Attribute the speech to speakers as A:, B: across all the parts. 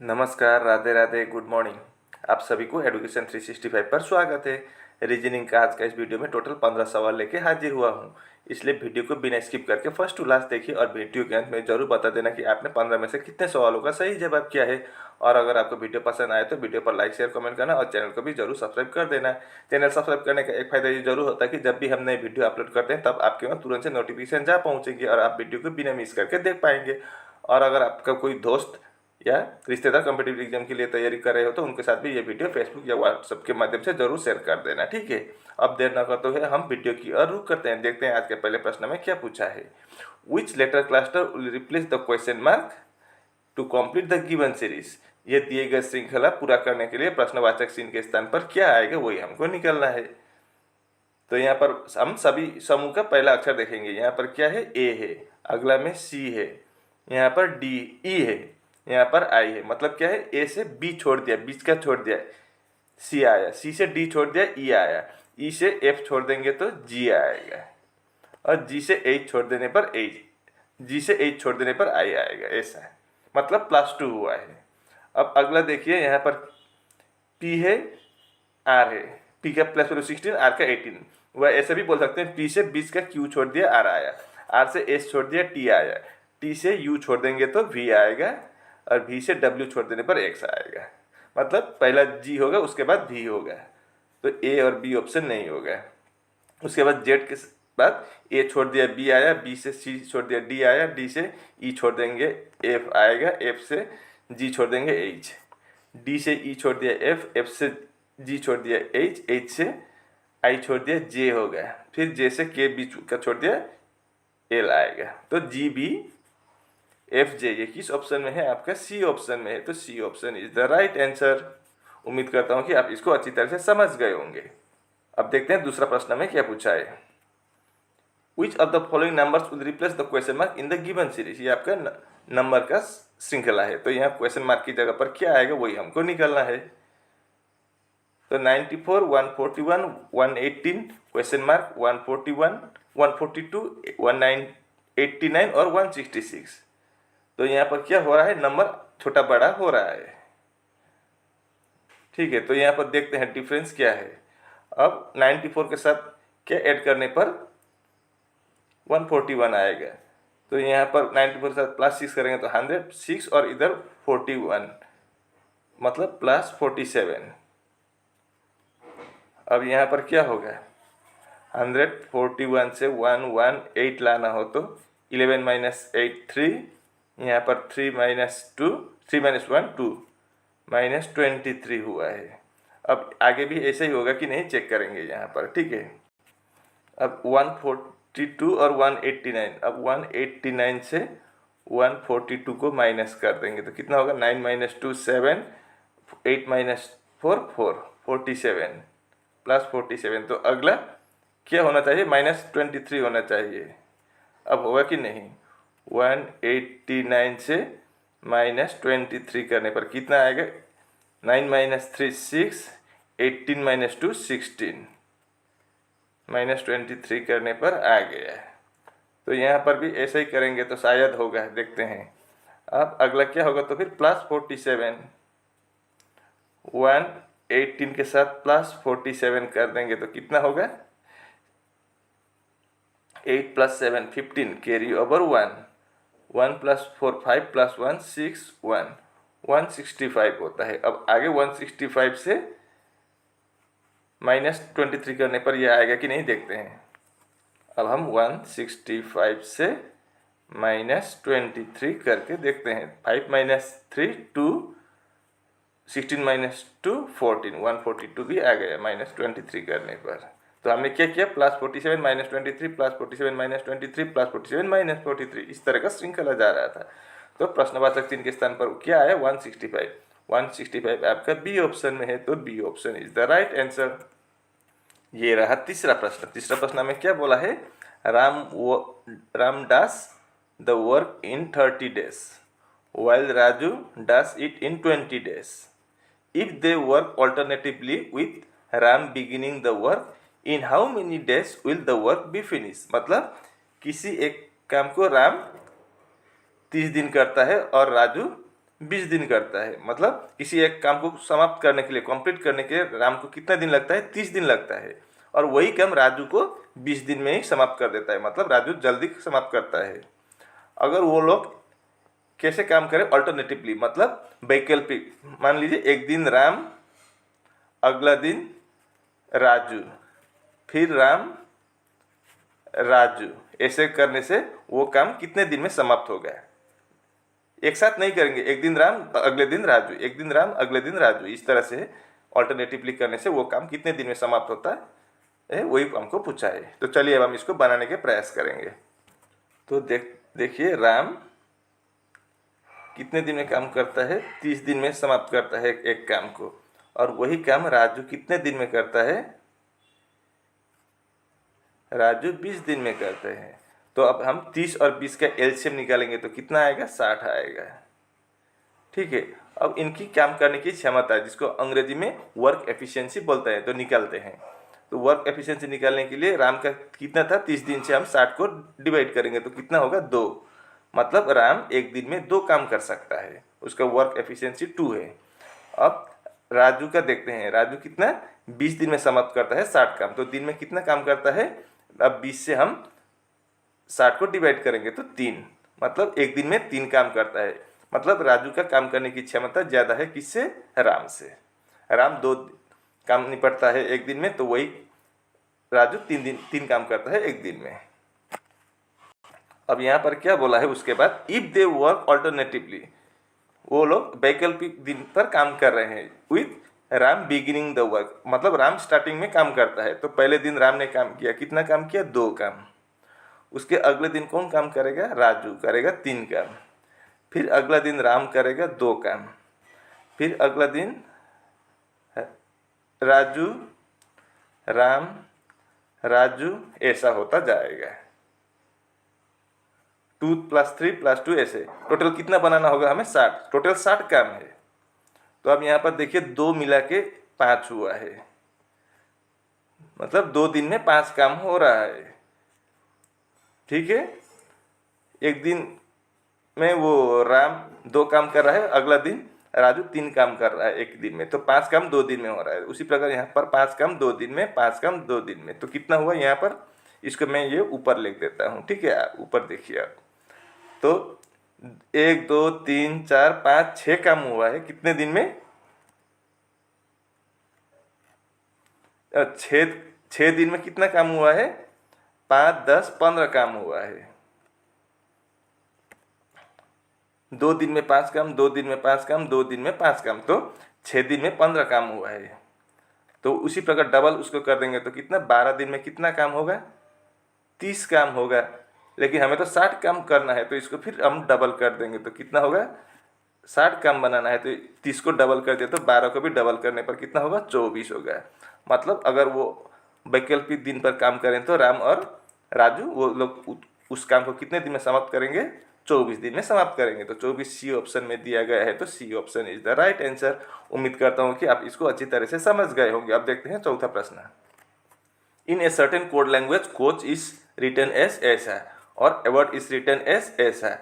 A: नमस्कार, Radhe Radhe, good morning. आप सभी को एडुकेशन 365 पर स्वागत है। रीजनिंग का आज का इस वीडियो में टोटल 15 सवाल लेके हाजिर हुआ हूँ। इसलिए वीडियो को बिना स्किप करके फर्स्ट टू लास्ट देखिए और वीडियो के अंत में जरूर बता देना कि आपने 15 में से कितने सवालों का सही जवाब किया है। और अगर आपको वीडियो पसंद आए तो वीडियो पर लाइक शेयर कमेंट करना और चैनल को भी जरूर सब्सक्राइब कर देना। चैनल सब्सक्राइब करने का एक फायदा ये जरूर होता है कि जब भी हम नई वीडियो अपलोड करते हैं तब आपके वहाँ तुरंत से नोटिफिकेशन जा पहुँचेगी और आप वीडियो को बिना मिस करके देख पाएंगे। और अगर आपका कोई दोस्त या रिश्तेदार कॉम्पिटिटिव एग्जाम के लिए तैयारी कर रहे हो तो उनके साथ भी ये वीडियो फेसबुक या व्हाट्सएप के माध्यम से जरूर शेयर कर देना, ठीक है। अब देर न करते हुए हम वीडियो की ओर रुख करते हैं। देखते हैं आज के पहले प्रश्न में क्या पूछा है। Which letter cluster will replace the question mark to complete the given series. ये दिए गए श्रृंखला पूरा करने के लिए प्रश्नवाचक चिन्ह के स्थान पर क्या आएगा वही हमको निकलना है। तो यहाँ पर हम सभी समूह का पहला अक्षर देखेंगे। यहाँ पर क्या है, ए है, अगला में सी है, यहाँ पर डी ई है, यहाँ पर आई है। मतलब क्या है, ए से बी छोड़ दिया, बीच का छोड़ दिया, सी आया, सी से डी छोड़ दिया, ई आया, ई से एफ छोड़ देंगे तो जी आएगा, और जी से एच छोड़ देने पर एच, जी से एच छोड़ देने पर आई आएगा। ऐसा है, मतलब +2 हुआ है। अब अगला देखिए, यहाँ पर पी है, आर है, पी का प्लस 16, आर का 18। वह ऐसे भी बोल सकते हैं, पी से 20 का क्यू छोड़ दिया, आर आया, आर से एस छोड़ दिया, टी आया, टी से यू छोड़ देंगे तो वी आएगा, और वी से डब्ल्यू छोड़ देने पर एक्स आएगा। मतलब पहला जी होगा, उसके बाद वी होगा, तो ए और बी ऑप्शन नहीं होगा। उसके बाद जेड के बाद ए छोड़ दिया, बी आया, बी से सी छोड़ दिया, डी आया, डी से ई छोड़ देंगे, एफ आएगा, एफ से जी छोड़ देंगे, एच, डी से ई छोड़ दिया, एफ से जी छोड़ दिया, एच से आई छोड़ दिया, जे हो गया। फिर जे से के बी का छोड़ दिया, एल आएगा। तो जी बी एफ जे ये किस ऑप्शन में है, आपका सी ऑप्शन में है। तो C option is the right answer. उम्मीद करता हूं कि आप इसको अच्छी तरह से समझ गए होंगे। अब देखते हैं दूसरा प्रश्न में क्या पूछा है। Which of the following numbers will replace the question mark in the given series. ये आपका नंबर का श्रृंखला है, तो यहाँ क्वेश्चन मार्क की जगह पर क्या आएगा वही हमको निकलना है। तो 94, 141, 118, क्वेश्चन मार्क 141, 142, 189 और 166। तो यहाँ पर क्या हो रहा है, नंबर छोटा बड़ा हो रहा है, ठीक है। तो यहाँ पर देखते हैं डिफरेंस क्या है। अब 94 के साथ क्या ऐड करने पर 141 आएगा। तो यहाँ पर 94 के साथ +6 करेंगे तो 106, और इधर 41 मतलब +47। अब यहाँ पर क्या होगा, 141 से 118 लाना हो तो 11 - 8 3, यहाँ पर 3 - 2, 3 - 1 2, -23 हुआ है। अब आगे भी ऐसे ही होगा कि नहीं चेक करेंगे यहाँ पर, ठीक है। अब 142 और 189, अब 189 से 142 को माइनस कर देंगे तो कितना होगा, 9 - 2 7, 8 - 4 4, 47 +47। तो अगला क्या होना चाहिए, -23 होना चाहिए। अब होगा कि नहीं, 189 से -23 करने पर कितना आएगा, 9 - 3 6, 18 - 2 16, -23 करने पर आ गया। तो यहाँ पर भी ऐसे ही करेंगे तो शायद होगा, देखते हैं। अब अगला क्या होगा, तो फिर +47, 118 के साथ +47 कर देंगे तो कितना होगा, 8 + 7 15, कैरी ओवर 1, 1 + 4 5 + 1 6 1, 165 होता है। अब आगे 165 से -23 करने पर यह आएगा कि नहीं देखते हैं। अब हम 165 से -23 करके देखते हैं। 5 - 3 2, 16 - 2 14, 142 भी आ गया -23 करने पर। तो हमने क्या किया, +47 -23 +47 -23 +47 -43, इस तरह का श्रृंखला जा रहा था। तो प्रश्नवाचक चिन्ह के स्थान पर क्या आया, 165। 165 आपका बी ऑप्शन में है, तो B option is the right answer. ये रहा तीसरा प्रश्न। तीसरा प्रश्न में क्या बोला है, Ram does the work in 30 days while Raju does it in 20 days. If they work alternatively with Ram beginning the work, in how many days will the work be finished? मतलब किसी एक काम को राम 30 दिन करता है और राजू 20 दिन करता है। मतलब किसी एक काम को समाप्त करने के लिए, कंप्लीट करने के लिए राम को कितना दिन लगता है? 30 दिन लगता है। और वही काम राजू को 20 दिन में ही समाप्त कर देता है। मतलब राजू जल्दी समाप्त करता है। अगर वो लोग कैसे काम करें? अल्टरनेटिवली, मतलब वैकल्पिक। मान लीजिए एक दिन राम, अगला दिन राजू, फिर राम, राजू, ऐसे करने से वो काम कितने दिन में समाप्त हो गया। एक साथ नहीं करेंगे, एक दिन राम अगले दिन राजू, एक दिन राम अगले दिन राजू, इस तरह से ऑल्टरनेटिवली करने से वो काम कितने दिन में समाप्त होता है, वही हमको पूछा है। तो चलिए अब हम इसको बनाने के प्रयास करेंगे। तो देखिए राम कितने दिन में काम करता है? 30 दिन में समाप्त करता है एक काम को। और वही काम राजू कितने दिन में करता है? राजू 20 दिन में करते हैं। तो अब हम 30 और 20 का एलसीएम निकालेंगे तो कितना आएगा? 60 आएगा। ठीक है। अब इनकी काम करने की क्षमता, जिसको अंग्रेजी में वर्क एफिशिएंसी बोलते हैं, तो निकालते हैं। तो वर्क एफिशिएंसी निकालने के लिए राम का कितना था? 30 दिन से हम 60 को डिवाइड करेंगे तो कितना होगा? 2। मतलब राम एक दिन में 2 काम कर सकता है, उसका वर्क एफिशिएंसी 2 है। अब राजू का देखते हैं, राजू कितना 20 दिन में समाप्त करता है 60 काम। तो दिन में कितना काम करता है? अब 20 से हम 60 को डिवाइड करेंगे तो 3, मतलब एक दिन में 3 काम करता है। मतलब राजू का काम करने की क्षमता ज़्यादा है किससे? राम से। राम 2 काम निपटता है एक दिन में, तो वही राजू 3 काम करता है एक दिन में। अब यहाँ पर क्या बोला है उसके बाद? इफ दे वर्क ऑल्टरनेटिवली, वो लोग वैकल्पिक दिन पर काम कर रहे हैं। With Ram beginning the work, मतलब राम स्टार्टिंग में काम करता है। तो पहले दिन राम ने काम किया, कितना काम किया? 2 काम। उसके अगले दिन कौन काम करेगा? राजू करेगा 3 काम। फिर अगला दिन राम करेगा 2 काम। फिर अगला दिन राजू, राम, राजू, ऐसा होता जाएगा। 2 + 3 + 2 ऐसे टोटल कितना बनाना होगा हमें? 60। टोटल 60 काम है। तो अब यहाँ पर देखिए 2 मिला के 5 हुआ है। मतलब 2 दिन में 5 काम हो रहा है। ठीक है। एक दिन में वो राम 2 काम कर रहा है, अगला दिन राजू 3 काम कर रहा है एक दिन में। तो 5 काम 2 दिन में हो रहा है। उसी प्रकार यहाँ पर 5 काम 2 दिन में, 5 काम 2 दिन में। तो कितना हुआ यहाँ पर? इसको मैं ये ऊपर लिख देता हूँ। ठीक है, ऊपर देखिए आप। तो 1 2 3 4 5 6 काम हुआ है कितने दिन में? 6 दिन में कितना काम हुआ है? 5 10 15 काम हुआ है। 2 दिन में 5 काम, 2 दिन में 5 काम, 2 दिन में 5 काम, तो 6 दिन में 15 काम हुआ है। तो उसी प्रकार डबल उसको कर देंगे तो कितना? 12 दिन में कितना काम होगा? 30 काम होगा। लेकिन हमें तो 60 काम करना है, तो इसको फिर हम डबल कर देंगे तो कितना होगा? 60 काम बनाना है तो 30 को डबल कर दिया तो 12 को भी डबल करने पर कितना होगा? 24 होगा। मतलब अगर वो वैकल्पिक दिन पर काम करें तो राम और राजू वो लोग उस काम को कितने दिन में समाप्त करेंगे? 24 दिन में समाप्त करेंगे। तो 24 सी ऑप्शन में दिया गया है, तो C option is the right answer. उम्मीद करता हूँ कि आप इसको अच्छी तरह से समझ गए होंगे। अब देखते हैं चौथा प्रश्न। In a certain code language coach is written as ऐसा और अवार्ड इज रिटन एज ऐसा,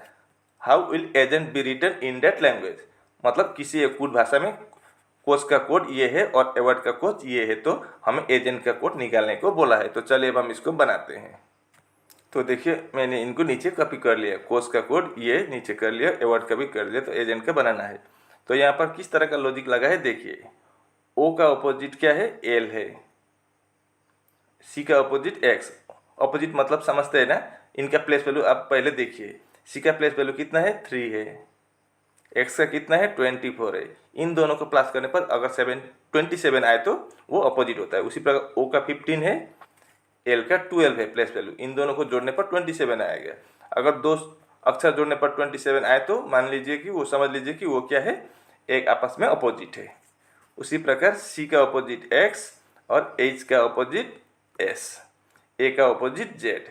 A: how will agent be written in that language. मतलब किसी एक कोड भाषा में कोच का कोड ये है और अवार्ड का कोड ये है, तो हमें एजेंट का कोड निकालने को बोला है। तो चलिए अब हम इसको बनाते हैं। तो देखिए मैंने इनको नीचे कॉपी कर लिया, कोच का कोड ये नीचे कर लिया, अवार्ड का भी कर लिया, तो एजेंट का बनाना है। तो यहाँ पर किस तरह का लॉजिक लगा है देखिए। ओ का अपोजिट क्या है? एल है। सी का अपोजिट एक्स। अपोजिट मतलब समझते हैं ना। इनका प्लेस वैल्यू आप पहले देखिए। सी का प्लेस वैल्यू कितना है? 3 है। एक्स का कितना है? 24 है। इन दोनों को प्लस करने पर अगर 27 आए तो वो अपोजिट होता है। उसी प्रकार ओ का 15 है, एल का 12 है प्लेस वैल्यू। इन दोनों को जोड़ने पर 27 आएगा। अगर 2 अक्षर जोड़ने पर 27 आए तो मान लीजिए कि वो, समझ लीजिए कि वो क्या है? एक आपस में अपोजिट है। उसी प्रकार सी का अपोजिट एक्स और एच का अपोजिट एस, ए का अपोजिट जेड।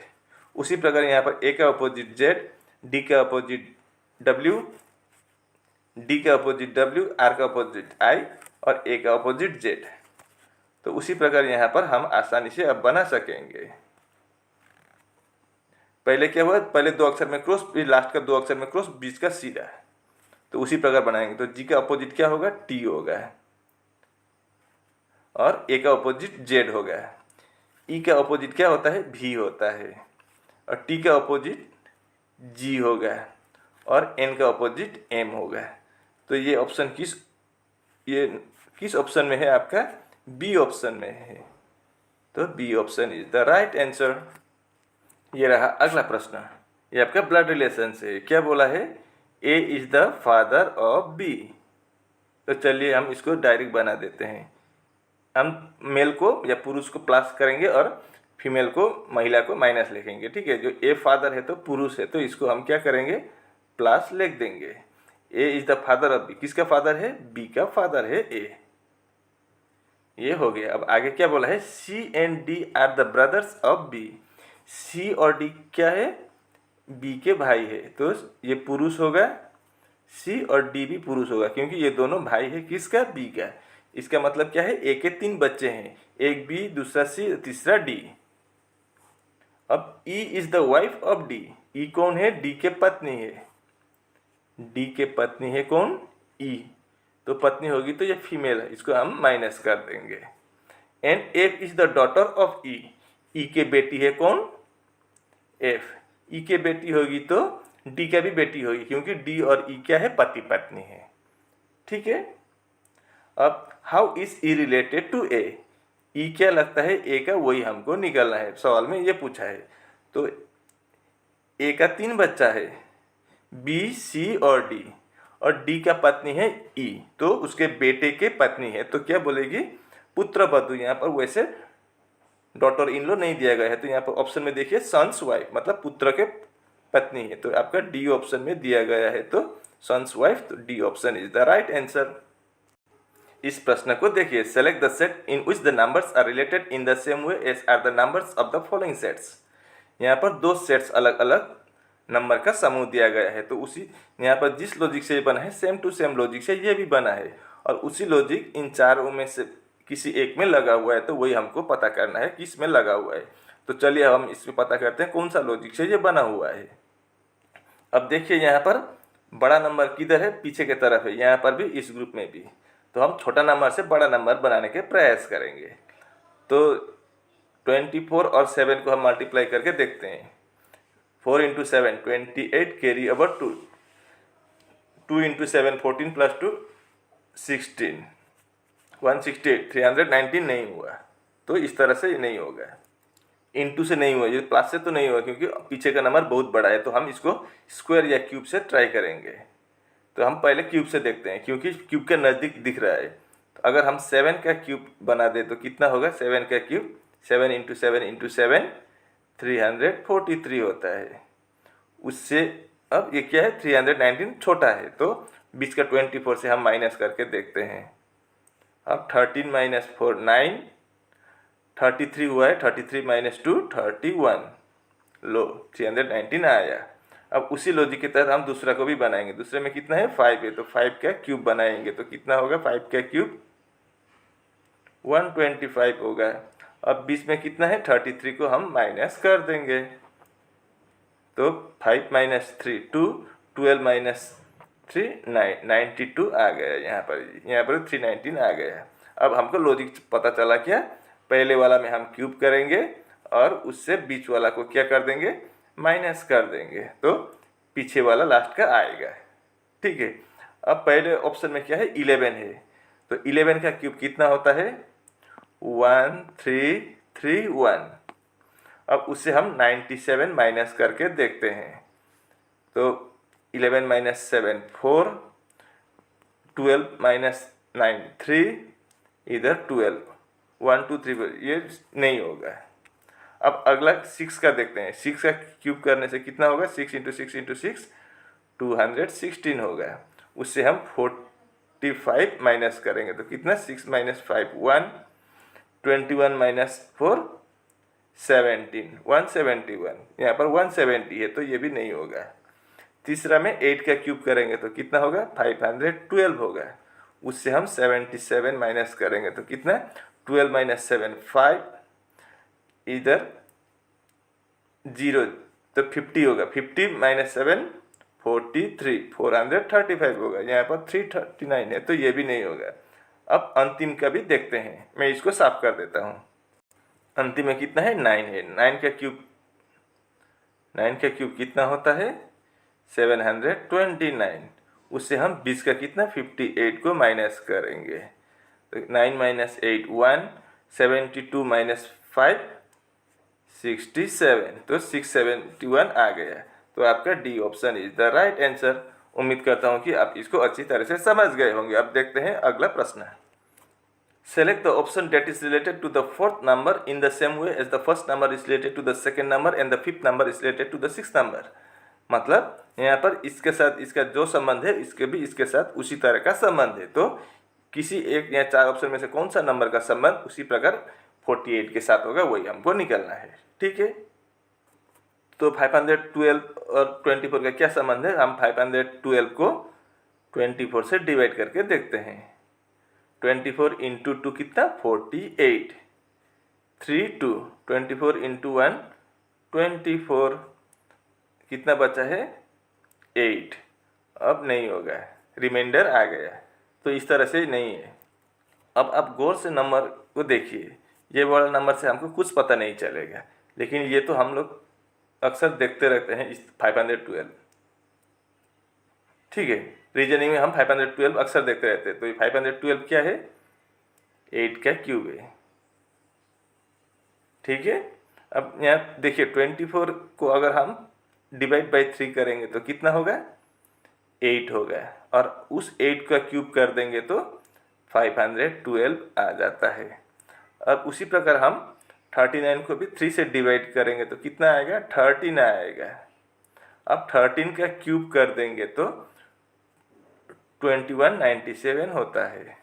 A: उसी प्रकार यहाँ पर ए का अपोजिट जेड, डी का अपोजिट डब्ल्यू, डी का अपोजिट डब्ल्यू, आर का अपोजिट आई और ए का अपोजिट जेड। तो उसी प्रकार यहाँ पर हम आसानी से अब बना सकेंगे। पहले क्या हुआ? पहले 2 अक्षर में क्रॉस, फिर लास्ट का 2 अक्षर में क्रॉस, बीच का सीधा। तो उसी प्रकार बनाएंगे। तो जी का अपोजिट क्या होगा, टी होगा, और ए का अपोजिट जेड होगा। ई का अपोजिट क्या होता है, भी होता है, और टी का अपोजिट जी होगा, और एन का अपोजिट एम होगा। तो ये ऑप्शन किस ऑप्शन में है आपका, बी ऑप्शन में है। तो B option is the right answer. ये रहा अगला प्रश्न, ये आपका ब्लड रिलेशन से क्या बोला है, A is the father of B. तो चलिए हम इसको डायरेक्ट बना देते हैं। हम मेल को या पुरुष को प्लस करेंगे और फीमेल को, महिला को माइनस लिखेंगे, ठीक है। जो ए फादर है तो पुरुष है, तो इसको हम क्या करेंगे, प्लस लिख देंगे। A is the father of B, किसका फादर है, बी का फादर है ए। ये हो गया। अब आगे क्या बोला है, C and D are the brothers of B. C और डी क्या है, बी के भाई है, तो ये पुरुष होगा, सी और डी भी पुरुष होगा, क्योंकि ये दोनों भाई है किसका, बी का। इसका मतलब क्या है, ए के 3 बच्चे हैं, एक बी, दूसरा सी, तीसरा डी। अब E is the wife of D. E कौन है, डी के पत्नी है। डी के पत्नी है कौन, ई, तो पत्नी होगी तो ये फीमेल है, इसको हम माइनस कर देंगे। And F is the daughter of E. E के बेटी है कौन, एफ। ई के बेटी होगी तो डी का भी बेटी होगी, क्योंकि डी और ई क्या है, पति पत्नी है, ठीक है। अब how is E related to A. E क्या लगता है ए का, वही हमको निकालना है, सवाल में ये पूछा है। तो ए का 3 बच्चा है, बी, सी और डी, और डी का पत्नी है ई, तो उसके बेटे के पत्नी है, तो क्या बोलेगी, पुत्र वधु। यहाँ पर वैसे डॉटर इन लॉ नहीं दिया गया है, तो यहाँ पर ऑप्शन में देखिए सन्स वाइफ, मतलब पुत्र के पत्नी है, तो आपका डी ऑप्शन में दिया गया है, तो सन्स वाइफ, तो D option is the right answer. इस प्रश्न को देखिए, select the set in which the numbers are related in the same way as are the numbers of the following sets. यहाँ पर 2 सेट्स अलग अलग नंबर का समूह दिया गया है, तो उसी यहाँ पर जिस लॉजिक से ये बना है, सेम टू सेम लॉजिक से ये भी बना है, और उसी लॉजिक इन चारों में से किसी एक में लगा हुआ है, तो वही हमको पता करना है किस में लगा हुआ है। तो चलिए हम इसमें पता करते हैं कौन सा लॉजिक से ये बना हुआ है। अब देखिए यहाँ पर बड़ा नंबर किधर है, पीछे की तरफ है, यहाँ पर भी, इस ग्रुप में भी। तो हम छोटा नंबर से बड़ा नंबर बनाने के प्रयास करेंगे। तो 24 और 7 को हम मल्टीप्लाई करके देखते हैं। 4 × 7 28, कैरी ओवर 2, 2 × 7 14 + 2 16, 168, 319 नहीं हुआ, तो इस तरह से नहीं होगा। इंटू से नहीं हुआ, ये प्लस से तो नहीं हुआ, क्योंकि पीछे का नंबर बहुत बड़ा है, तो हम इसको स्क्वायर या क्यूब से ट्राई करेंगे। तो हम पहले क्यूब से देखते हैं, क्योंकि क्यूब के नज़दीक दिख रहा है। तो अगर हम 7 का क्यूब बना दे तो कितना होगा, 7 का क्यूब 7 × 7 × 7 343 होता है। उससे अब ये क्या है, 319 छोटा है, तो बीच का 24 से हम माइनस करके देखते हैं। अब 13 - 4 9, 33 हुआ है, 33 - 2 31, लो 319 आया। अब उसी लॉजिक के तहत हम दूसरा को भी बनाएंगे। दूसरे में कितना है, 5 है, तो 5 का क्यूब बनाएंगे, तो कितना होगा, 5 का क्यूब 125 होगा। अब बीच में कितना है, 33 को हम माइनस कर देंगे, तो 5 - 3 2, 12 - 3 9, 92 आ गया। यहाँ पर 319 आ गया। अब हमको लॉजिक पता चला क्या, पहले वाला में हम क्यूब करेंगे और उससे बीच वाला को क्या कर देंगे, माइनस कर देंगे, तो पीछे वाला लास्ट का आएगा, ठीक है। अब पहले ऑप्शन में क्या है, 11 है, तो 11 का क्यूब कितना होता है, 1331। अब उससे हम 97 माइनस करके देखते हैं, तो 11 - 7 4, 12 - 9 3, इधर 12, 1 2 3 ये नहीं होगा। अब अगला 6 का देखते हैं। 6 का क्यूब करने से कितना होगा, 6 × 6 × 6 216 होगा। उससे हम 45 माइनस करेंगे, तो कितना, 6 - 5 1, 21 - 4 17, 171। यहाँ पर 170 है, तो ये भी नहीं होगा। तीसरा में 8 का क्यूब करेंगे तो कितना होगा, 512 होगा। उससे हम 77 माइनस करेंगे, तो कितना, 12 - 7 5, इधर 0, तो 50 होगा। 50 - 7 43, 435 होगा। यहाँ पर 339 है तो ये भी नहीं होगा। अब अंतिम का भी देखते हैं, मैं इसको साफ कर देता हूँ। अंतिम में कितना है? 9 है। 9 का क्यूब कितना होता है? 729। उससे हम 20 का कितना 58 को माइनस करेंगे तो 9 माइनस 8 1, 72 माइनस 5 67, तो 671 आ गया। तो आपका D option is the right answer. उम्मीद करता हूँ कि आप इसको अच्छी तरह से समझ गए होंगे। अब देखते हैं अगला प्रश्न। Select the option that is related to the fourth number in the same way as the first number is related to the second number and the fifth number is related to the sixth number। मतलब यहाँ पर इसके साथ इसका जो संबंध है इसके भी इसके साथ उसी तरह का संबंध है। तो किसी एक या चार ऑप्शन में से कौन सा नंबर का संबंध उसी प्रकार 48 के साथ होगा, वही हमको निकलना है। ठीक है, तो 512 और 24 का क्या संबंध है? हम 512 को 24 से डिवाइड करके देखते हैं। 24 इंटू 2 कितना? 48। 3 2, 24 इंटू 1 24, कितना बचा है? 8। अब नहीं होगा, रिमाइंडर आ गया। तो इस तरह से नहीं है। अब आप गौर से नंबर को देखिए, ये वाला नंबर से हमको कुछ पता नहीं चलेगा, लेकिन ये तो हम लोग अक्सर देखते रहते हैं इस 512। ठीक है, रीजनिंग में हम 512 अक्सर देखते रहते हैं। तो ये 512 क्या है? 8 का क्यूब है। ठीक है, अब यहाँ देखिए 24 को अगर हम डिवाइड बाई 3 करेंगे तो कितना होगा? 8 होगा, और उस 8 का क्यूब कर देंगे तो 512 आ जाता है। अब उसी प्रकार हम 39 को भी 3 से डिवाइड करेंगे तो कितना आएगा? 13 आएगा। अब 13 का क्यूब कर देंगे तो 2197 होता है।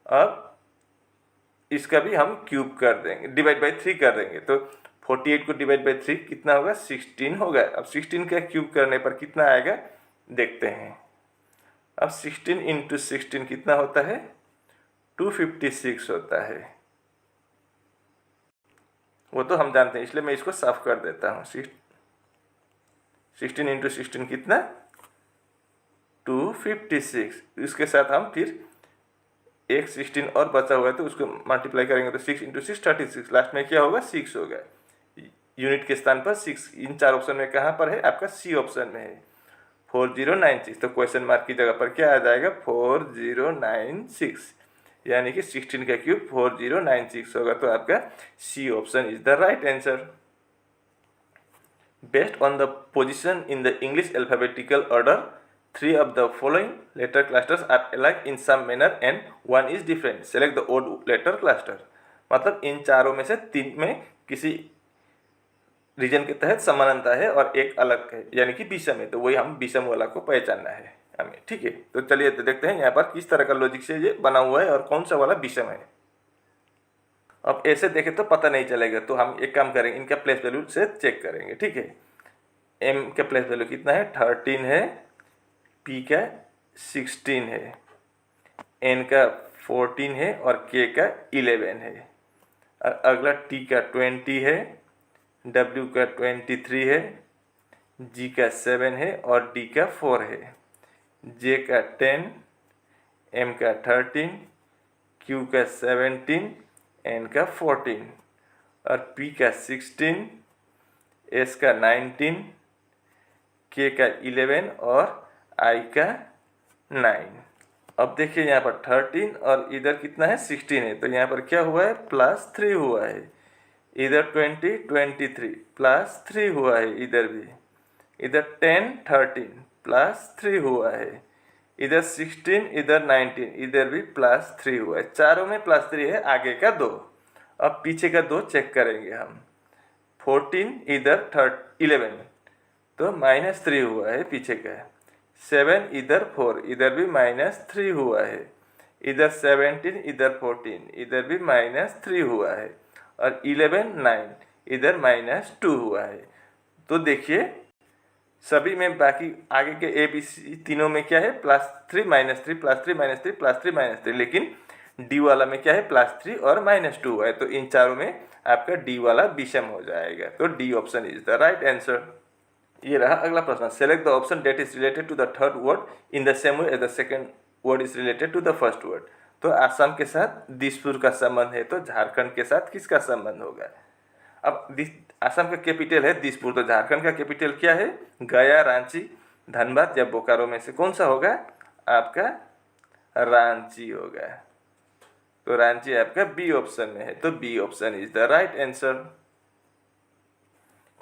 A: अब इसका भी हम क्यूब कर देंगे, डिवाइड बाई 3 कर देंगे तो 48 को डिवाइड बाई 3 कितना होगा? 16 होगा। अब 16 का क्यूब करने पर कितना आएगा देखते हैं। अब 16 इंटू 16 कितना होता है? 256 होता है। वो तो हम जानते हैं, इसलिए मैं इसको साफ कर देता हूँ। 16 इंटू 16 कितना? 256। इसके साथ हम फिर एक 16 और बचा हुआ है तो उसको मल्टीप्लाई करेंगे तो 6 इंटू 6 36। लास्ट में क्या होगा? 6 होगा। यूनिट के स्थान पर 6। इन चार ऑप्शन में कहाँ पर है? आपका सी ऑप्शन में है, 4096। तो क्वेश्चन मार्क की जगह पर क्या आ जाएगा? 4096, यानी कि 16 का क्यूब 4096 होगा। तो आपका C option is the right answer. Based on the position in the English alphabetical order, 3 of the following letter clusters are alike in some manner and 1 is different. Select the odd letter cluster। मतलब इन चारों में से 3 में किसी reason के तहत समानता है और एक अलग है, यानी कि विषम है। तो वही हम विषम वाला को पहचानना है हमें। ठीक है, तो चलिए देखते हैं यहाँ पर किस तरह का लॉजिक से ये बना हुआ है और कौन सा वाला विषम है। अब ऐसे देखें तो पता नहीं चलेगा, तो हम एक काम करेंगे, इनका प्लेस वैल्यू से चेक करेंगे। ठीक है, एम का प्लेस वैल्यू कितना है? 13 है। पी का 16 है, एन का 14 है और के का 11 है। और अगला टी का 20 है, डब्ल्यू का 23 है, जी का 7 है और डी का 4 है, जे का 10, एम का 13, क्यू का 17, एन का 14 और पी का 16, एस का 19, के का 11 और आई का 9। अब देखिए यहाँ पर 13 और इधर कितना है? 16 है। तो यहाँ पर क्या हुआ है? +3 हुआ है। इधर 20 23 +3 हुआ है। इधर भी, इधर 10 13 +3 हुआ है। इधर 16, इधर 19, इधर भी +3 हुआ है। चारों में +3 है, आगे का 2। अब पीछे का 2 चेक करेंगे हम। 14 इधर 11, तो -3 हुआ है पीछे का। 7 इधर 4, इधर भी -3 हुआ है। इधर 17, इधर 14, इधर भी -3 हुआ है। और 11 9, इधर -2 हुआ है। तो देखिए सभी में बाकी आगे के ए बी सी तीनों में क्या है? +3 -3 +3 -3 +3 -3, लेकिन डी वाला में क्या है? +3 और -2 हुआ है। तो इन चारों में आपका डी वाला विषम हो जाएगा। तो D option is the right answer. ये रहा अगला प्रश्न, select the option that is related to the third word in the same way as the second word is related to the first word. तो आसाम के साथ दिसपुर का संबंध है, तो झारखंड के साथ किसका संबंध होगा? अब आसाम का कैपिटल है दिसपुर, तो झारखंड का कैपिटल क्या है? गया, रांची, धनबाद या बोकारो में से कौन सा होगा? आपका रांची होगा। तो रांची आपका बी ऑप्शन में है, तो B option is the right answer.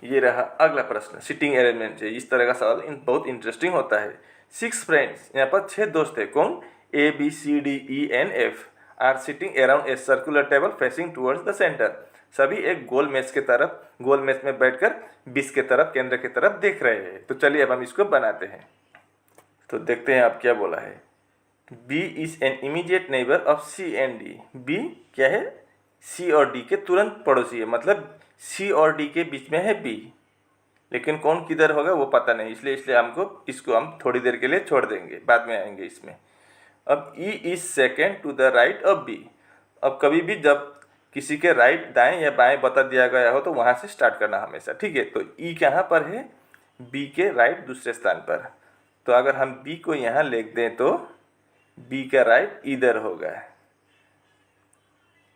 A: ये रहा अगला प्रश्न, सिटिंग अरेंजमेंट से। इस तरह का सवाल बहुत इंटरेस्टिंग होता है। 6 फ्रेंड्स, यहाँ पर 6 दोस्त है। कौन? A B C D E and F are sitting around a circular table facing towards the centre. सभी एक गोल मेज के तरफ, गोल मेज में बैठकर बीच के तरफ, केंद्र की तरफ देख रहे हैं। तो चलिए अब हम इसको बनाते हैं। तो देखते हैं आप क्या बोला है। B is an immediate neighbour of C and D. B क्या है? सी और डी के तुरंत पड़ोसी है, मतलब सी और डी के बीच में है बी, लेकिन कौन किधर होगा वो पता नहीं, इसलिए हमको इसको हम थोड़ी देर के लिए छोड़ देंगे, बाद में आएंगे इसमें। अब E is second to the right of B. अब कभी भी जब किसी के राइट, दाएं या बाएं बता दिया गया हो तो वहाँ से स्टार्ट करना हमेशा, ठीक है। तो ई कहाँ पर है? बी के राइट दूसरे स्थान पर। तो अगर हम बी को यहाँ लिख दें तो बी का राइट इधर होगा,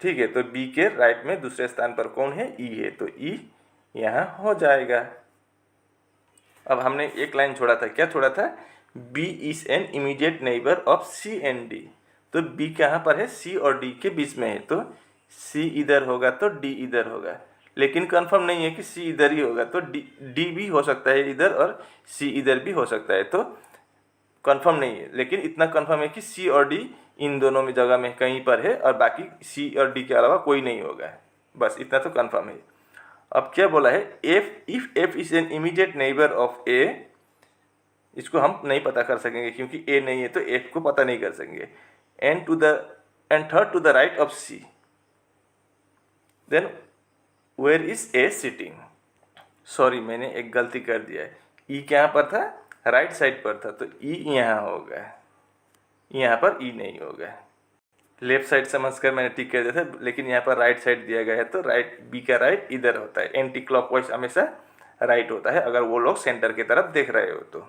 A: ठीक है। तो बी के राइट में दूसरे स्थान पर कौन है? ई है, तो ई यहाँ हो जाएगा। अब हमने एक लाइन छोड़ा था, क्या छोड़ा था? B is an immediate neighbour of C and D. तो बी कहाँ पर है? सी और डी के बीच में है, तो सी इधर होगा तो डी इधर होगा, लेकिन कंफर्म नहीं है कि सी इधर ही होगा, तो डी भी हो सकता है इधर और सी इधर भी हो सकता है, तो कंफर्म नहीं है। लेकिन इतना कंफर्म है कि सी और डी इन दोनों में जगह में कहीं पर है और बाकी सी और डी के अलावा कोई नहीं होगा, बस इतना तो कंफर्म है। अब क्या बोला है? If F is an immediate neighbour of A. इसको हम नहीं पता कर सकेंगे क्योंकि ए नहीं है, तो एफ को पता नहीं कर सकेंगे। And third to the right of C, then where is A sitting. Sorry, मैंने एक गलती कर दिया है। ई कहाँ पर था? राइट साइड पर था, तो ई यहाँ होगा, यहाँ पर ई नहीं होगा। लेफ्ट साइड समझकर मैंने टिक कर दिया था, लेकिन यहाँ पर राइट साइड दिया गया है, तो राइट, बी का राइट इधर होता है। एंटी क्लॉकवाइज हमेशा राइट होता है अगर वो लोग सेंटर की तरफ देख रहे हो तो।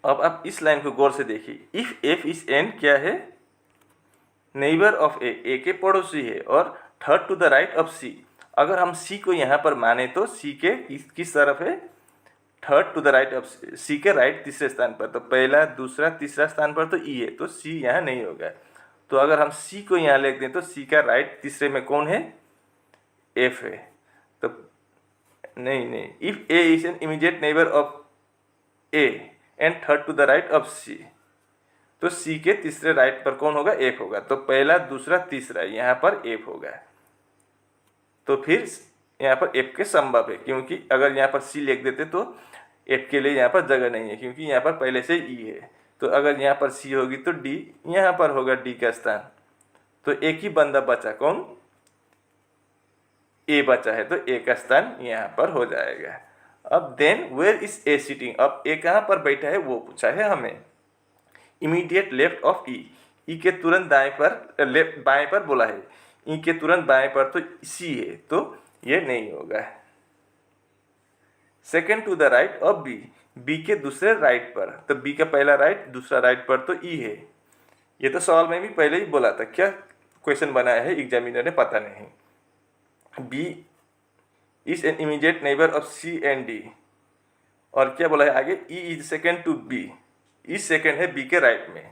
A: अब आप इस लाइन को गौर से देखिए। इफ एफ इज एन क्या है? नेबर ऑफ ए के पड़ोसी है, और third to the right of C. अगर हम सी को यहाँ पर माने तो सी के किस तरफ है? Third to the right of C के राइट तीसरे स्थान पर। तो पहला, दूसरा, तीसरा स्थान पर तो ई है, तो सी यहाँ नहीं होगा। तो अगर हम सी को यहाँ लिख दें तो सी का राइट तीसरे में कौन है? एफ है। तो नहीं, if A is an immediate neighbour of A and third to the right of C, तो सी के तीसरे राइट पर कौन होगा? एफ होगा। तो पहला, दूसरा, तीसरा, यहाँ पर एफ होगा। तो फिर यहाँ पर एफ के संभव है, क्योंकि अगर यहाँ पर सी लिख देते तो एफ के लिए यहाँ पर जगह नहीं है, क्योंकि यहाँ पर पहले से ई है। तो अगर यहाँ पर सी होगी तो डी यहाँ पर होगा, डी का स्थान। तो एक ही बंदा बचा, कौन? ए बचा है, तो ए का स्थान यहाँ पर हो जाएगा। अब then where is A sitting. अब ए कहाँ पर बैठा है वो पूछा है हमें। Immediate left of E. E के तुरंत दाएं पर, लेफ्ट बाएं पर बोला है। ई के तुरंत बाएं पर तो सी है, तो ये नहीं होगा। Second to the right of B. B के दूसरे राइट पर, तो बी का पहला राइट, दूसरा राइट पर तो ई है। ये तो सवाल में भी पहले ही बोला था, क्या क्वेश्चन बनाया है एग्जामिनर ने पता नहीं। B is an immediate neighbour of C and D, और क्या बोला है आगे? E is second to B. E second है बी के राइट में।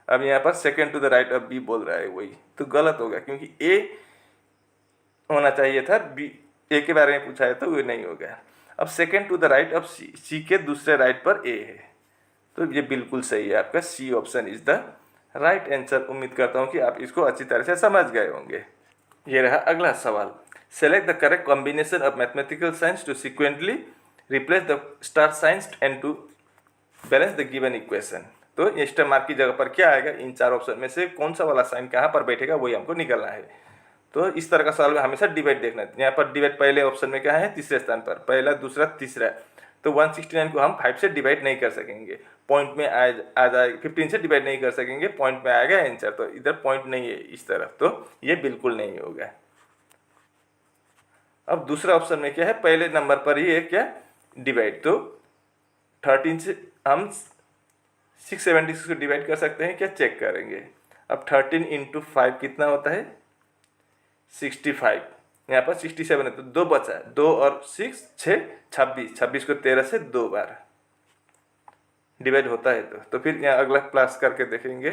A: अब यहाँ पर second to the right of B बोल रहा है, वही तो गलत होगा, क्योंकि ए होना चाहिए था, बी ए के बारे में पूछा है तो वो नहीं होगा। अब second to the right of C, C के दूसरे राइट पर ए है, तो ये बिल्कुल सही है, आपका C option is the right answer. उम्मीद करता हूँ कि आप इसको अच्छी तरह से समझ गए होंगे। ये रहा अगला सवाल। Select the correct combination of mathematical signs to sequentially replace the star signs and to balance the given equation. तो ये स्टार मार्क की जगह पर क्या आएगा? इन चार ऑप्शन में से कौन सा वाला साइन कहाँ पर बैठेगा वही हमको निकलना है। तो इस तरह का सवाल में हमेशा डिवाइड देखना है। यहाँ पर डिवाइड पहले ऑप्शन में क्या है? तीसरे स्थान पर, पहला, दूसरा, तीसरा। तो 169 को हम 5 से डिवाइड नहीं कर सकेंगे, पॉइंट में आ जाएगा। 15 से डिवाइड नहीं कर सकेंगे, पॉइंट में आएगा आंसर। तो इधर पॉइंट नहीं है इस तरफ, तो ये बिल्कुल नहीं होगा। अब दूसरा ऑप्शन में क्या है? पहले नंबर पर ही है क्या? डिवाइड। तो 13 से हम 676 को डिवाइड कर सकते हैं क्या, चेक करेंगे। अब 13 इंटू 5 कितना होता है 65, यहाँ पर 67 है तो 2 बचा है, 2 और 6 6 26, 26 को 13 से 2 बार डिवाइड होता है। तो फिर यहाँ अगला प्लस करके देखेंगे।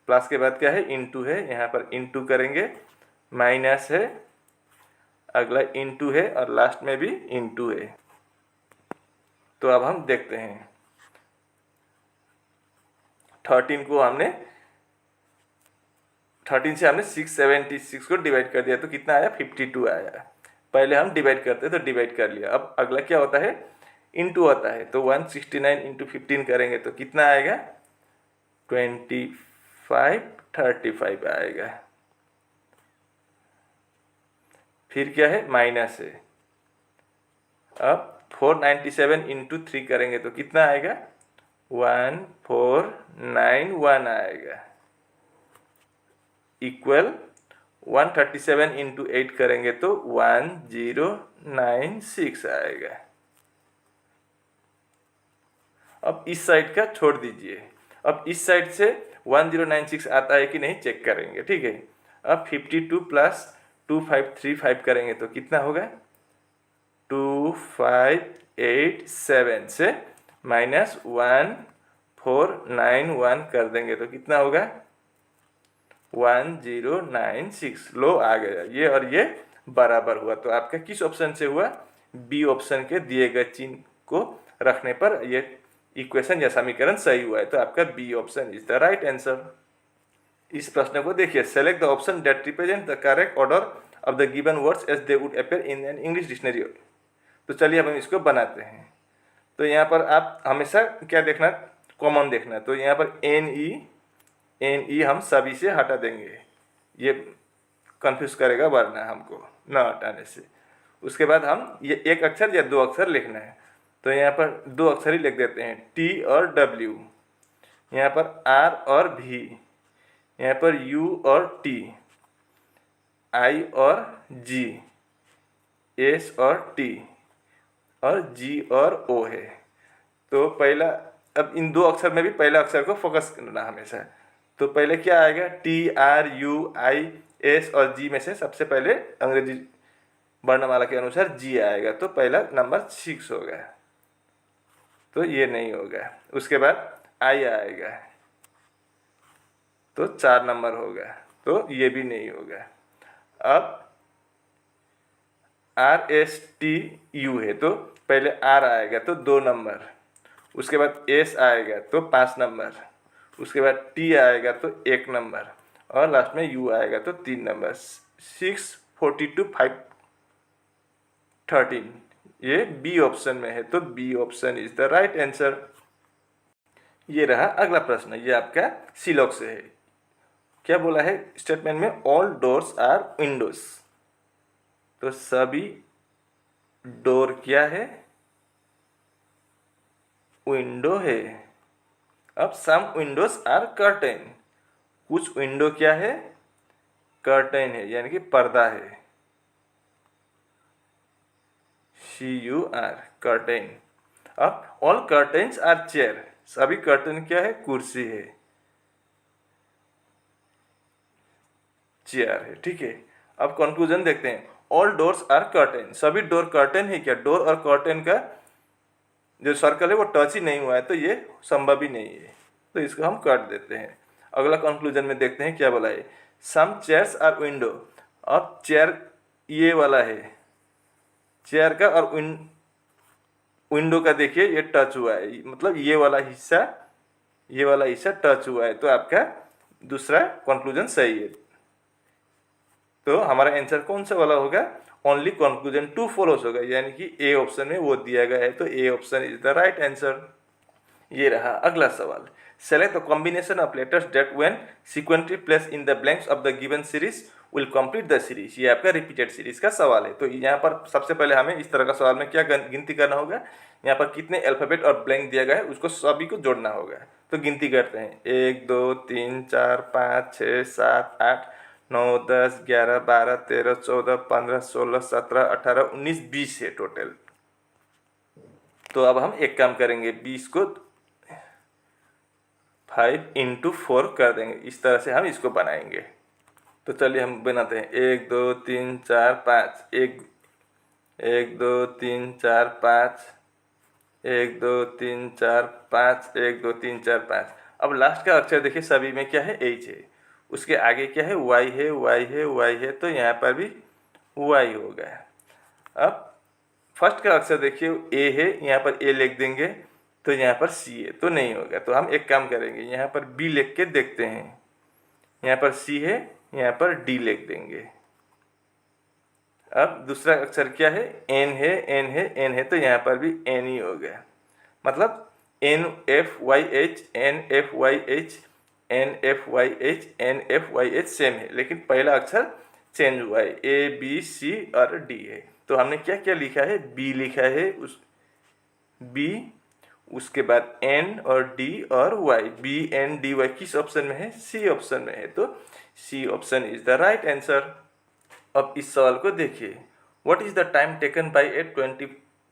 A: प्लस के बाद क्या है, इंटू है, यहाँ पर इंटू करेंगे, माइनस है, अगला इंटू है और लास्ट में भी इंटू है। तो अब हम देखते हैं 13 को हमने 13 से हमने 676 को डिवाइड कर दिया तो कितना आया 52 आया। पहले हम डिवाइड करते तो डिवाइड कर लिया। अब अगला क्या होता है, इंटू होता है। तो 169 इंटू 15 करेंगे तो कितना आएगा 2535 आएगा। फिर क्या है, माइनस है। अब 497 इंटू 3 करेंगे तो कितना आएगा 1491 आएगा, इक्वल 137 इंटू 8 करेंगे तो 1096 आएगा। अब इस साइड का छोड़ दीजिए, अब इस साइड से 1096 आता है कि नहीं चेक करेंगे, ठीक है। अब 52 प्लस 2535 करेंगे तो कितना होगा 2587 से माइनस 1491 कर देंगे तो कितना होगा 1096। लो आ गया, ये और ये बराबर हुआ। तो आपका किस ऑप्शन से हुआ, बी ऑप्शन के दिए गए चिन्ह को रखने पर ये इक्वेशन या समीकरण सही हुआ है। तो आपका B option is the right answer. इस प्रश्न को देखिए, select the option that represent the correct order of the given words as they would appear in an English dictionary. तो चलिए अब हम इसको बनाते हैं। तो यहाँ पर आप हमेशा क्या देखना, कॉमन देखना। तो यहाँ पर एन ई हम सभी से हटा देंगे, ये कंफ्यूज करेगा वरना हमको न हटाने से। उसके बाद हम ये एक अक्षर या 2 अक्षर लिखना है। तो यहाँ पर 2 अक्षर ही लिख देते हैं, टी और डब्ल्यू, यहाँ पर आर और भी, यहाँ पर यू और टी, आई और जी, एस और टी और जी और ओ है। तो पहला, अब इन 2 अक्षर में भी पहला अक्षर को फोकस करना हमेशा। तो पहले क्या आएगा, T R you I S और जी में से सबसे पहले अंग्रेजी वर्णमाला के अनुसार जी आएगा। तो पहला नंबर 6 होगा, तो ये नहीं होगा। उसके बाद आई आएगा तो 4 नंबर होगा, तो ये भी नहीं होगा। अब आर एस टी यू है तो पहले आर आएगा तो 2 नंबर, उसके बाद एस आएगा तो 5 नंबर, उसके बाद टी आएगा तो 1 नंबर और लास्ट में यू आएगा तो 3 नंबर। 6 42 5 13 ये बी ऑप्शन में है। तो B option is the right answer. ये रहा अगला प्रश्न, ये आपका सिलॉक से है। क्या बोला है स्टेटमेंट में, ऑल डोर्स आर विंडोज। तो सभी डोर क्या है, विंडो है। अब सम विंडोज आर कर्टेन, कुछ विंडो क्या है, कर्टेन है, यानी कि पर्दा है, CUR कर्टेन। अब ऑल कर्टेन्स आर चेयर, सभी कर्टेन क्या है, कुर्सी है, चेयर है, ठीक है। अब कंक्लूजन देखते हैं, ऑल डोर्स आर कर्टेन, सभी डोर कर्टेन है क्या। डोर और कर्टेन का जो सर्कल है वो टच ही नहीं हुआ है तो ये संभव ही नहीं है, तो इसको हम काट देते हैं। अगला कंक्लूजन में देखते हैं क्या बोला है, सम चेयर्स आर विंडो। अब चेयर ये वाला है, चेयर का और विंडो का देखिए ये टच हुआ है, मतलब ये वाला हिस्सा टच हुआ है। तो आपका दूसरा कंक्लूजन सही है। तो हमारा आंसर कौन सा वाला होगा, ओनली कंक्लूजन 2 फॉलोस होगा, यानी कि ए ऑप्शन में वो दिया गया है। तो A option is the right answer. ये रहा अगला सवाल, select the combination of letters that when sequentially place in the blanks of the given series will complete the series. ये आपका रिपीटेड सीरीज का सवाल है। तो यहाँ पर सबसे पहले हमें इस तरह का सवाल में क्या गिनती करना होगा, यहाँ पर कितने अल्फाबेट और ब्लैंक दिया गया है उसको सभी को जोड़ना होगा। तो गिनती करते हैं, 1 2 3 4 5 6 7 8 9 10 11 12 13 14 15 16 17 18 19 20 है टोटल। तो अब हम एक काम करेंगे, 20 को 5 × 4 कर देंगे। इस तरह से हम इसको बनाएंगे। तो चलिए हम बनाते हैं। 1 2 3 4 5, 1 2 3 4 5, 1 2 3 4 5, 1 2 3 4 5। अब लास्ट का अक्षर देखिए, सभी में क्या है, H है। उसके आगे क्या है, Y है, Y है, Y है, तो यहाँ पर भी Y हो गया। अब फर्स्ट का अक्षर देखिए A है, यहाँ पर A लिख देंगे, तो यहाँ पर C है, तो नहीं होगा। तो हम एक काम करेंगे, यहाँ पर B लिख के देखते हैं। यहाँ पर C है, यहाँ पर D लिख देंगे। अब दूसरा अक्षर क्या है, N है, N है, N है, तो यहाँ पर भी N ही हो गया। मतलब NFYH, NFYH, NFYH, NFYH same है, लेकिन पहला अक्षर चेंज हुआ है। A B C और D है। तो हमने क्या क्या लिखा है, B लिखा है, उस B, उसके बाद N और D और Y। B N D Y किस ऑप्शन में है, C ऑप्शन में है। तो C option is the right answer. अब इस सवाल को देखिए, what is the time taken by a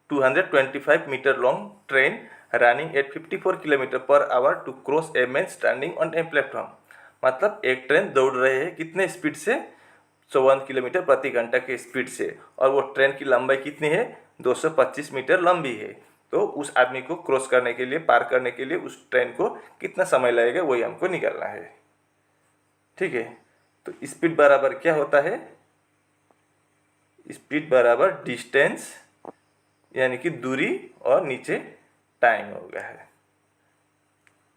A: 225 metre long train running at 54 kilometre per hour to cross a man standing on a platform. मतलब एक ट्रेन दौड़ रहे हैं कितने स्पीड से, 54 किलोमीटर प्रति घंटा के स्पीड से, और वो ट्रेन की लंबाई कितनी है, 225 मीटर लंबी है। तो उस आदमी को क्रॉस करने के लिए, पार करने के लिए उस ट्रेन को कितना समय लगेगा, वही हमको निकालना है। ठीक है, तो स्पीड बराबर क्या होता है, स्पीड बराबर डिस्टेंस यानी कि दूरी और नीचे टाइम हो गया है।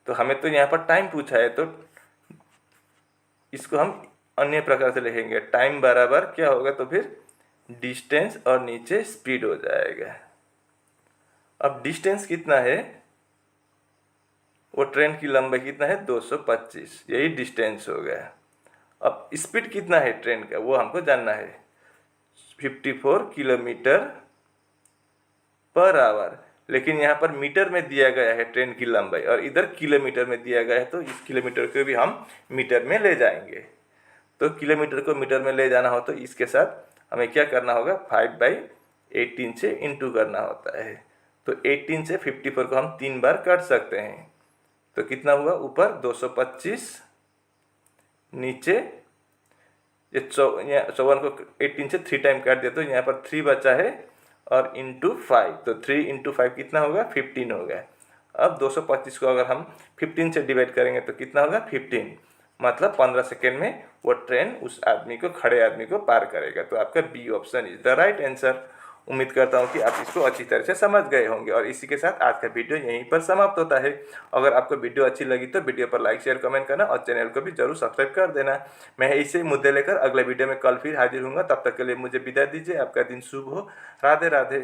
A: तो हमें तो यहाँ पर टाइम पूछा है, तो इसको हम अन्य प्रकार से लिखेंगे। टाइम बराबर क्या होगा, तो फिर डिस्टेंस और नीचे स्पीड हो जाएगा। अब डिस्टेंस कितना है, वो ट्रेन की लंबाई कितना है, 225, यही डिस्टेंस हो गया। अब स्पीड कितना है ट्रेन का, वो हमको जानना है, 54 किलोमीटर पर आवर। लेकिन यहाँ पर मीटर में दिया गया है ट्रेन की लंबाई, और इधर किलोमीटर में दिया गया है, तो इस किलोमीटर को भी हम मीटर में ले जाएंगे। तो किलोमीटर को मीटर में ले जाना हो तो इसके साथ हमें क्या करना होगा, 5/18 से इंटू करना होता है। तो 18 से 54 को हम 3 बार काट सकते हैं। तो कितना हुआ, ऊपर 225, नीचे ये 54 को 18 से 3 टाइम काट दिया, तो यहाँ पर 3 बचा है, और इंटू 5, तो 3 × 5 कितना होगा, 15 होगा। अब 225 को अगर हम 15 से डिवाइड करेंगे तो कितना होगा, 15। मतलब 15 सेकेंड में वो ट्रेन उस आदमी को, खड़े आदमी को पार करेगा। तो आपका B option is the right answer. उम्मीद करता हूँ कि आप इसको अच्छी तरह से समझ गए होंगे, और इसी के साथ आज का वीडियो यहीं पर समाप्त होता है। अगर आपको वीडियो अच्छी लगी तो वीडियो पर लाइक, शेयर, कमेंट करना, और चैनल को भी जरूर सब्सक्राइब कर देना। मैं इसे मुद्दे लेकर अगले वीडियो में कल फिर हाजिर हूँगा। तब तक के लिए मुझे विदा दीजिए। आपका दिन शुभ हो। राधे राधे।